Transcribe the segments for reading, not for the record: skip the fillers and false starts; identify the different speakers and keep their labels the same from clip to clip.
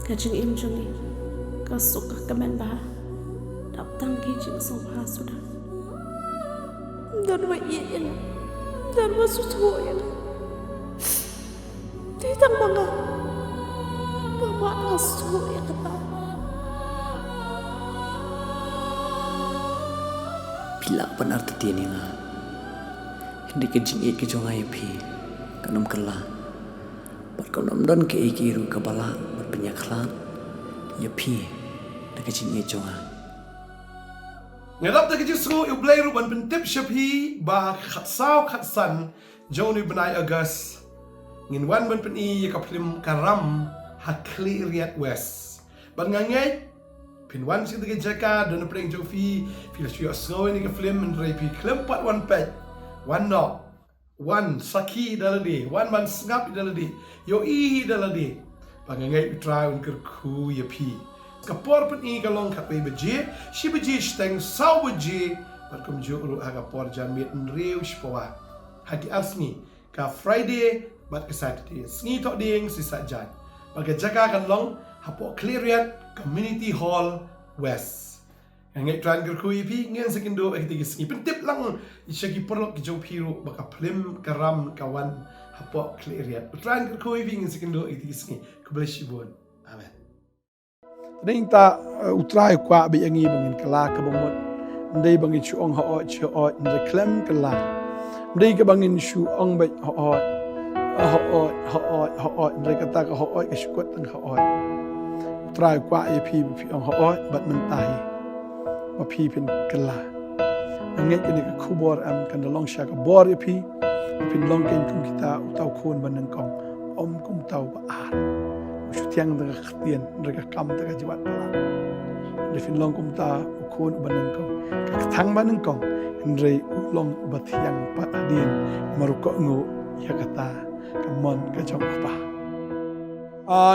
Speaker 1: Kajing im jungi ka suka kamen bah dap tanggi jing so bah sudah dan wa iya dan wa susu ya titang manga mama asu ya kata
Speaker 2: bila benar tetiani nga hindi kajing ke jongai phi kanam kala bat kanam don ke ikiru kabala bat penyaklan ya phi da kajing jonga
Speaker 3: ngadap da kajing sngew yu blai ru ban pentip shapi ba khat saw khat san joni benai agas ngin wan ban pen i ka film karam hakli riat west ban ngangai pin wan sing de jaka don preng jofi fil shu sngew ni ka film en rei pi klempat wan pet wan no wan saki daladi wan man ngap daladi yo i daladi bangangai try un kerku ya pi kapor pen i kalong khat pe beje shi beje steng saw beje bat kum jo ru aga por jan mit rew shpawa hati asni ka friday bat ka saturday sngi to ding si sa jan baga jaga kan long hapo cleariat community hall west ngai tran kerku i pi ngen sekindo akti sngi pentip lang ishaki porlok ki jo piru baka film karam kawan hapo cleariat tran kerku i pi ngen sekindo akti sngi kubleshibon amen Ning ta utrai kwa bi yangi bangin kala ka bangmot ndai bangin shu ong ho chu o ndai klem kala ndai ka bangin shu ong ba ho ndai ka ta ka ho ka shu kot tang ho utrai kwa ye pi ong ho bat man tai ba pi pin kala ngai ka ka khubor am kan long sha ka bor ye pi pin long ken kum kita utau khon ban nang kong om kum tau ba ar tiang dengan ketian mereka kam dengan jiwat pelan. Defin long kum ta ukun baneng kong kakthang baneng kong Henry ulong batiang pat adin marukok ngu ya kata kamon kajong apa.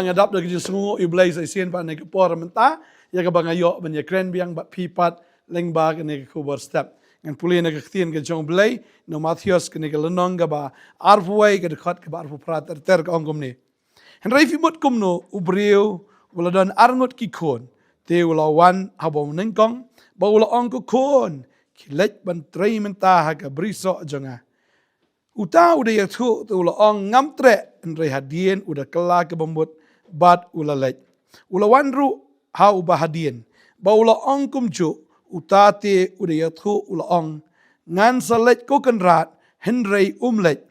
Speaker 3: Ngadap dari sngew iblay sa isin pa nega por menta ya ka bangayo banya kren biang bat pipat lengba ka nega khubor step. Ngan puli nega ketian kajong blay no Matthews ka nega lenong ka ba arfuway ka dekat ka ba arfu prater ter ka ongkom ni. Henry fimut kumno ubriu uladon arngot ki kon te ulawan habom nengkong ba ula ongko kon kilek ban trei menta ha ka briso jonga uta uda yatu te ula ong ngamtre Henry hadien uda kala ke bambut bat ula lek ulawan ru ha uba hadien ba ula ong kumju uta te uda yatu ula ong ngan salek ko kenrat Henry umlek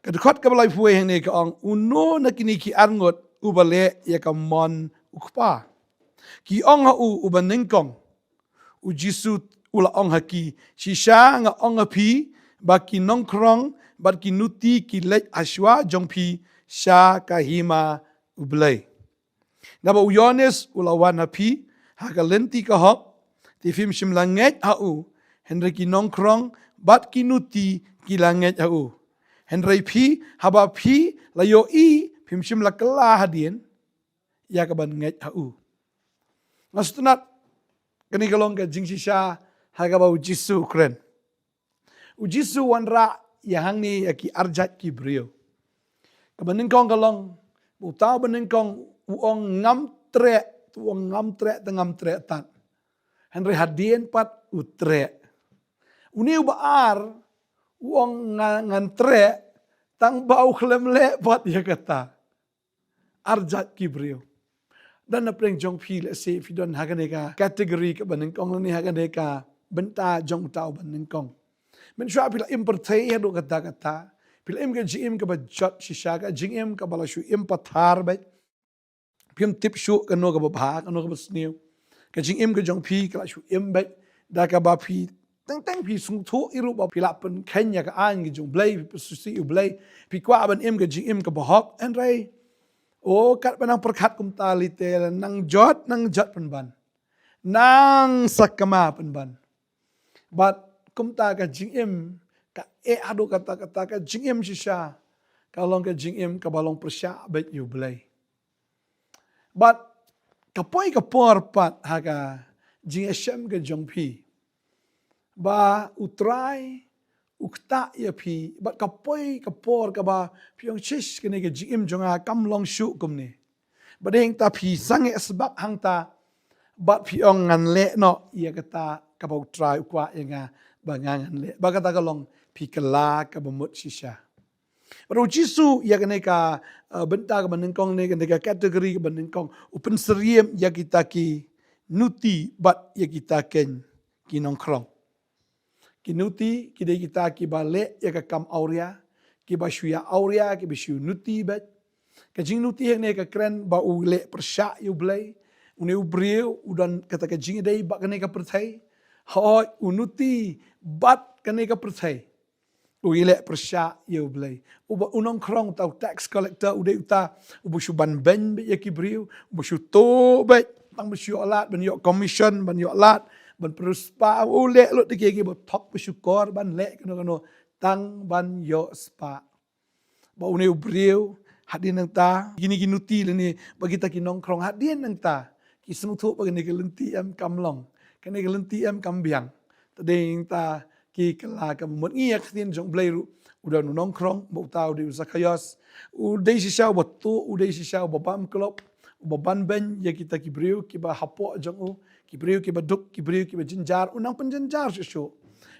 Speaker 3: kadekot ka balai puwe hang ne ka ong uno na kini ki arngot ubale ya ka mon ukpa ki ong ha uban nengkong u jisu ula ong ha ki shisha nga ong ha pi ba ki nongkrong ba ki nuti ki lek ashwa jong pi sha ka hima ubale na ba uyones ula wan ha pi ha ka lenti ka hok ti fim shim langet ha henry ki nongkrong bat ki nuti ki langet ha Henry pi haba pi la yo i pimshim la kala hadien ya ka ban nget hau ngastunat kani kalong ka jing shisha ha ka ba ujisu kren ujisu wanra ya hangni ya ki arjat ki brio ka banin kong kalong utau banin kong uong ngam tre tengam tre tat Henry hadien pat utre uni ubaar uang ngantre tang bau klem le pot ya kata arjat kibrio dan apreng jong pi le se fidon haganeka kategori ka baneng kong ni haganeka benta jong tau baneng kong men shwa pila importai hadu kata pila im ka jim ka bajat shisha ka jim ka balashu im pathar ba pim tip shu ka no ka ba ka no ka sngew ka jim ka jong pi ka shu im ba da ka ba pi teng pi sung thu iru ba pila pen kenya ka an gi jung blay susi u blay pi kwa ban im ga jim ka bahok en rai o kat banang perkhat kum tali tel nang jot pen ban nang sakama pen ban bat kum ta ka jim ka adu kata ka jim shisha kalong ka jim ka balong persya bet u blay bat kapoi ka por pat ha ka jing shem ka jong pi ba utrai ukta ya pi ba kapoi kapor ka ba piong chish kene ke jim jonga kam long shu kum ni Badeng ta phi sange sebab hang ta bat phi ong ngan le no ia kata kabau try kwa yenga bangangan le bagata kalong phi kala kabamut shisha. Baru Jisu ia kena ka benta ka benengkong ne kena ka kategori ka benengkong upen seriem ya kita ki nuti bat ya kita ken ki nongkrong. Ki nuti ki de kita ki bale ya ka kam aurea ki bashuya aurea ki bashu nuti bat. Ka jing nuti ne ka kren ba u le persya yu blai une u brio udan kata ka jing dei ba kena ka perthai. Hoi unuti bat kena ka perthai. Uile persya ye blai uba unong krong tau tax collector ude uta ubushu ban ben be yakibriu ubushu to be tang bushu alat ban yo commission ban yo alat ban prospa ule lo dikegi bo top bushu kor ban le kano tang ban yo spa ba une ubriu hadin nang ta gini ginuti leni bagi ta kinong krong hadin nang ta ki smutu bagi ne gelenti am kamlong kene gelenti am kambiang tadeng ta ki kala ka mot ngiak tin jong blairu udah nong krong bo tau di zakayas udai shisha watu udai shisha babam klop baban ben ya kita kibriu ki ba hapo jong u kibriu ki ba duk kibriu ki ba jinjar unang penjenjar shu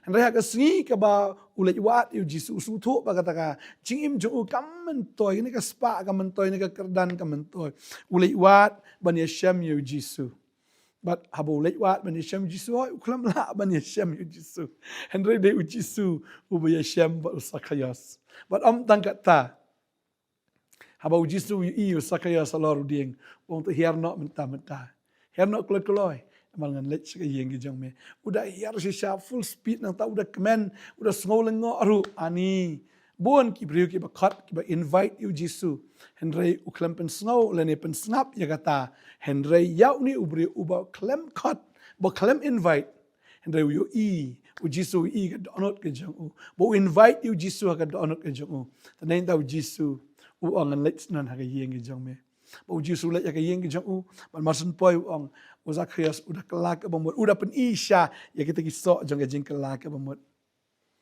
Speaker 3: andai ka sngi ka ba ulai wat yu jisu su thu ba kata ka jingim jong u kam mentoy ni ka spa ka mentoy ni ka kerdan ka mentoy ulai wat ban ya sham yu jisu. But habo lek wat ban Yeshem Jisu oi uklam la ban Yeshem Jisu. Henry de Jisu ubu Yeshem ba usakayas. But tangkat ta. Habo Jisu i usakayas alor dieng wong tu hiar nok mentah. Hiar nok keloi. Amal ngan lek sekayeng gijong me. Udah hiar shisha full speed nang ta udah kemen udah sngew aru ani. Bon ki briu ki ba khat ki ba invite you Jisu. Henry uklam pen sngew lene pen snap ya kata Henry yau ni ubri uba klem khat ba klem invite Henry you u Jisu ka donot ke jong u bo invite you Jisu ka donot ke jong u tanen tau Jisu u ang lets nan ha ka yeng ke jong me bo Jisu let ya ka yeng ke jong u ban masun poi ong Zakarias udah kelak ke bamut udah pen isya ya kita kisok jong ke jing kelak ke bamut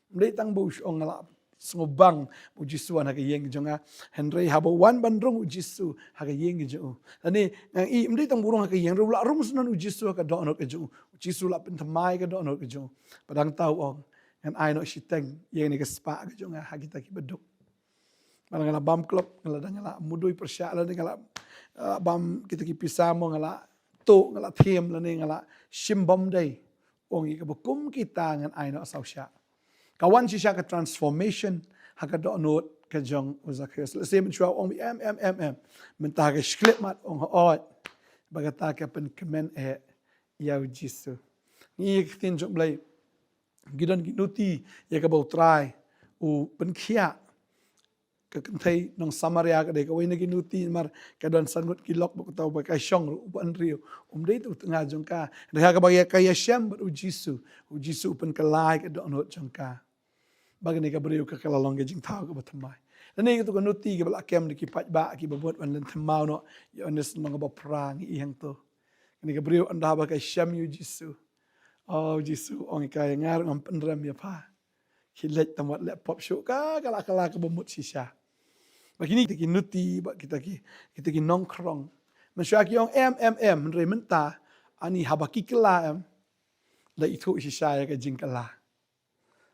Speaker 3: mdei tang bo ong ngala ngobang Jisu an hakayeng jonga Henry habo wan bandrong Jisu hakayeng jo ani ngang i mdei tang burung hakayeng ru la rum sunan Jisu ka do no ke jo Jisu la pentamai ka do no ke jo padang tau ong ngan ai no shiteng yeng ni ke spa ke jonga hakita ki beduk malang ngala bam klop ngala ngala mudui persya la ngala bam kita ki pisamo ngala to ngala them la ngala shimbom dei ong i ka bukum kita ngan ai no sausya kawan shisha ka transformation haka do not ka jong Zakarias. Let's say menchua ong mentah ka shklip mat ong hoot bagata ka pen kemen yau Jisu. Ni tin jong blai gidan ginuti ya ka bau try u pen khia ka kentai nong Samaria ka de ka wai ginuti mar ka don sangut kilok bo tau ba ka shong u ban rio dei tu tengah jong ka ha ka bagi ka Yeshem u Jisu pen kalai ka do not jong ka bagani ka beriu ka kalalong jing tau ka batamai nani tu ka nuti ka bala kem ki pat ba ki babot wan Nongthymmai no yo nes nong ba prang i hang to ni ka beriu anda ba ka Shem yu Jisu oh Jisu ong ka ngar ngam pendram ya pa hilet tamat laptop show ka kala ka bamut shisha bagini kita ki nuti ba kita ki nongkrong mensyaki ong re menta ani habaki kala la itu shisha ya ka jing kala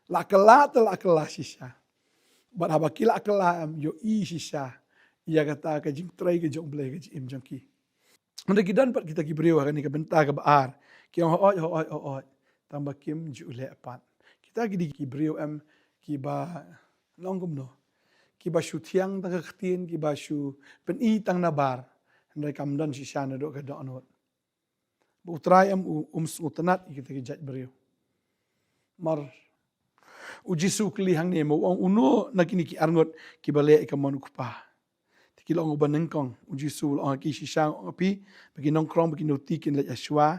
Speaker 3: la kala shisha. But habaki la kala yo i shisha. Ia kata ka jing try ke jong blai ke jim jong ki. Anda kidan pat kita ki beriu ni ka benta ka baar. Ki oi. Tambah kim ju le apat. Kita ki beriu ki ba longgum no. Ki ba shu tiang ta ka khtin ki ba shu pen i tang na bar. Anda kam dan shisha na do ka do anot. Bu try sultanat kita ki jat beriu. Mar Jisu kelihang ni mo ang uno nakini ki arngot ki bale ka manukupa. Tikilong uban nengkong Jisu ang ki shisang api bagi nongkrong bagi nuti kin la Yeshua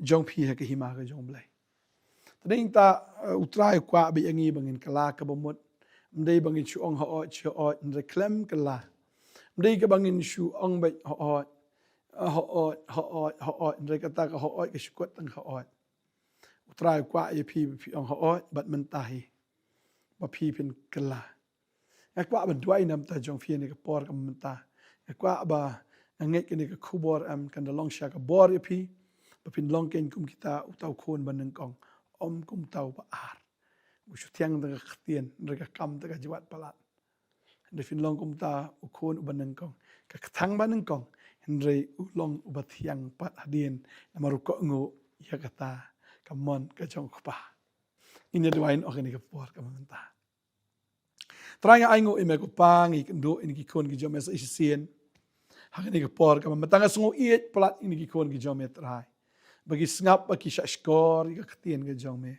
Speaker 3: jong pi ha ka hima ka jong blai. Tading ta utrai kwa bi angi bangin kala ka bamut mdei bangin shu ong ho ndre klem kala. Mdei ka bangin shu ong ba ho ndre kata ka ho ka shukot tang ho. Utrai kwa ye pi ong ho bat mentahi. Ba pi pin kala. Kwa ba duai nam ta jong fi ni ka por ka menta. Kwa ba ngai kini ke khubor kan da long sha ka bor ya phi bapin long ken kum kita utau khon ban kong om kum tau ba ar bu tiang da khtien rega kam da jiwat palat de fin long kum ta u khon ban kong ka thang ban kong henry u long u ba thiang pat hadien amaru ko ngo ya kata kamon ka jong khpa ini duain organik por ka manta tranga aingo ime ko pangi kendo ini ki kon ki jomes isien hakani ka por ka matanga sungo iet plat ini ki kon ki jomet trai bagi snap bagi shashkor ka ktien ka jome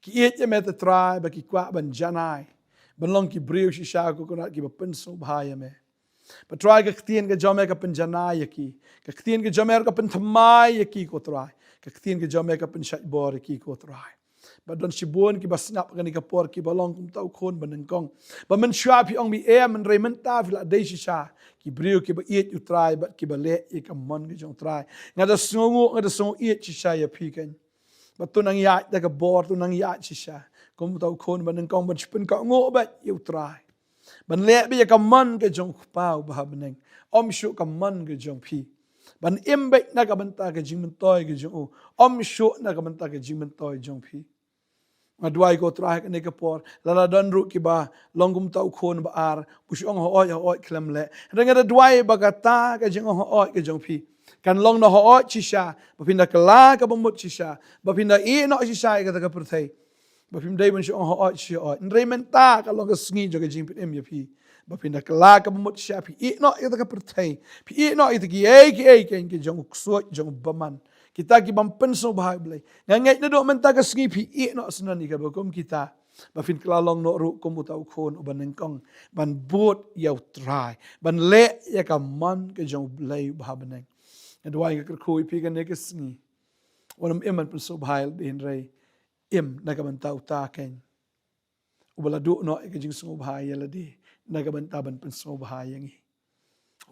Speaker 3: ki iet ya met trai bagi kwa ban janai ban long ki breu shisha ko konat ki ba penso bhaya me pa try ka ktien ka jome ka pen janai ki ka ktien ka jome ka pen thamai ki ko try ka ktien ka jome ka pen shajbor ki ko try ba don shibon ki basnap ka ni ka por ki balong kum tau khon ban kong ba man shwa pi ong mi man remen ta fila de shisha ki breu ki ba iet u try ba ki ba le e ka mon ki jong try ngada songo iet shisha ya pi kan ba tu nang ya da ka bor tu nang ya shisha kum tau khon ban kong ban spin ka ngo ba u try ban le bi ka mon ke jong pau ba beneng om shu ka mon ke jong pi ban imbe na ka ban ta ke jing men toy ke jong om shu na ka ban ta ke jing men toy jong pi ngadwai ko trai ka ne ka por la dan ru ki ba longum tau khon ba ar pushong ho klem le renga da dwai ba ka ta ka jing ho ke jong pi kan long no ho chisha ba pinda kala ka bomut chisha ba pinda e no chisha ka ta ka perthai ba pim dai ban shong ho chi o nremen ta ka long ka sngi jo ka jing pit em ya pi ba pinda kala ka bomut chisha pi e no ka ta ka perthai pi e no ita ki ki jong so jong baman kita ki bampen so bahai blai ngai na do menta ka sngi pi e no snan ni ka ba kom kita ba fin klalong no ru kom utau khon u ban kong ban bot yau trai ban le ya ka man ka jong blai ba baneng adwai ka khoi pi ka ne ka sngi onam eman pen so bahai bin rei na ka ban tau ta ken u bala do no ka jing so bahai ya la di na ka ban ta ban pen so bahai yang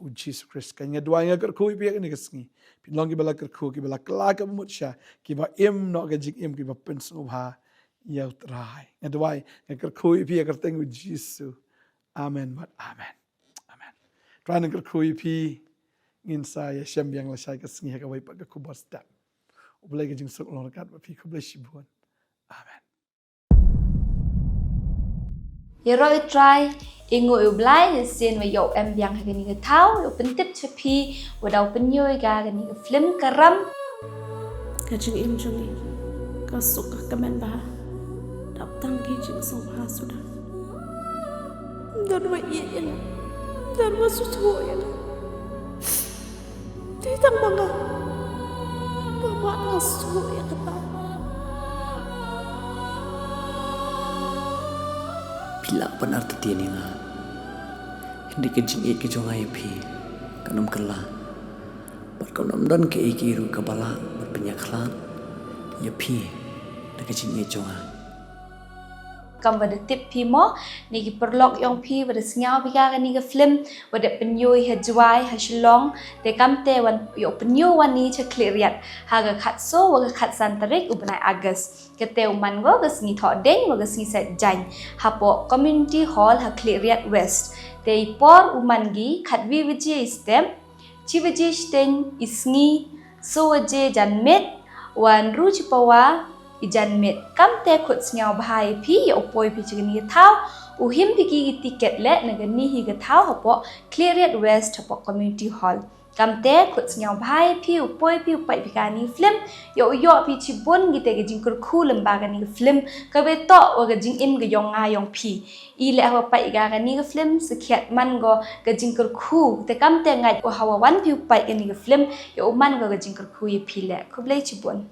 Speaker 3: o Jesus Christ kan nga duai nga kerkui pi ni kasngi pinlong ki bala kerku ki bala kla ka mut sha ki ba no ka jing ki ba pen so bha yau trai nga duai nga kerkui pi ka teng with Jesus amen but amen try nga kerkui pi ngin sa ya shem yang la shai kasngi ka wai pa ka khubor step o blai ka jing sok long kat ba pi khu blai shibun amen
Speaker 4: Yeroi try ingo ublai sen wa yo em yang ha ni ga thau yo pentip chapi wadau penyoi ga ni ga film karam
Speaker 1: ka jing im jong ka suk ka men ba dap tang ki jing so ba su da dan wa yen dan wa su so yen ti tang manga ba na su ya ka ba
Speaker 2: Pila benar tetian nga hindi ka jing ke jongai phi kanam kala bat kanam don ke ikiru kabala bat penyaklan ya phi da ka jing jonga
Speaker 4: kam wada tip pi mo ni ki perlok yong pi wada sngew pi ka ni ga film wada penyoi ha jwai ha Shillong te kam te wan yo penyo wan ni cha cleariat ha ga khat so wa ga khat santarik u banai August ke te man go ga sngi tho deng wa ga sngi set jan ha po community hall ha cleariat west te por u man gi khat vi viji stem chi viji sten isngi so je janmet wan ru chi pawa ijan met kam te khut sngew bhai phi yo poi pi chini thau u him pi ki ticket le nagani hi ga thau hapo cleariat west hapo community hall kam te khut sngew bhai phi u poi pi pai pi ka ni film yo pi chi bon gi te ga jing kur khu lamba ga ni film ka be to o ga jing im ga yong nga yong phi i le ha pai ga ni ga film sikhiat man go ga jing kur khu te kam te ngai o hawa wan pi pai ga ni ga film yo man go ga jing kur khu yi phi le khu blai chi bon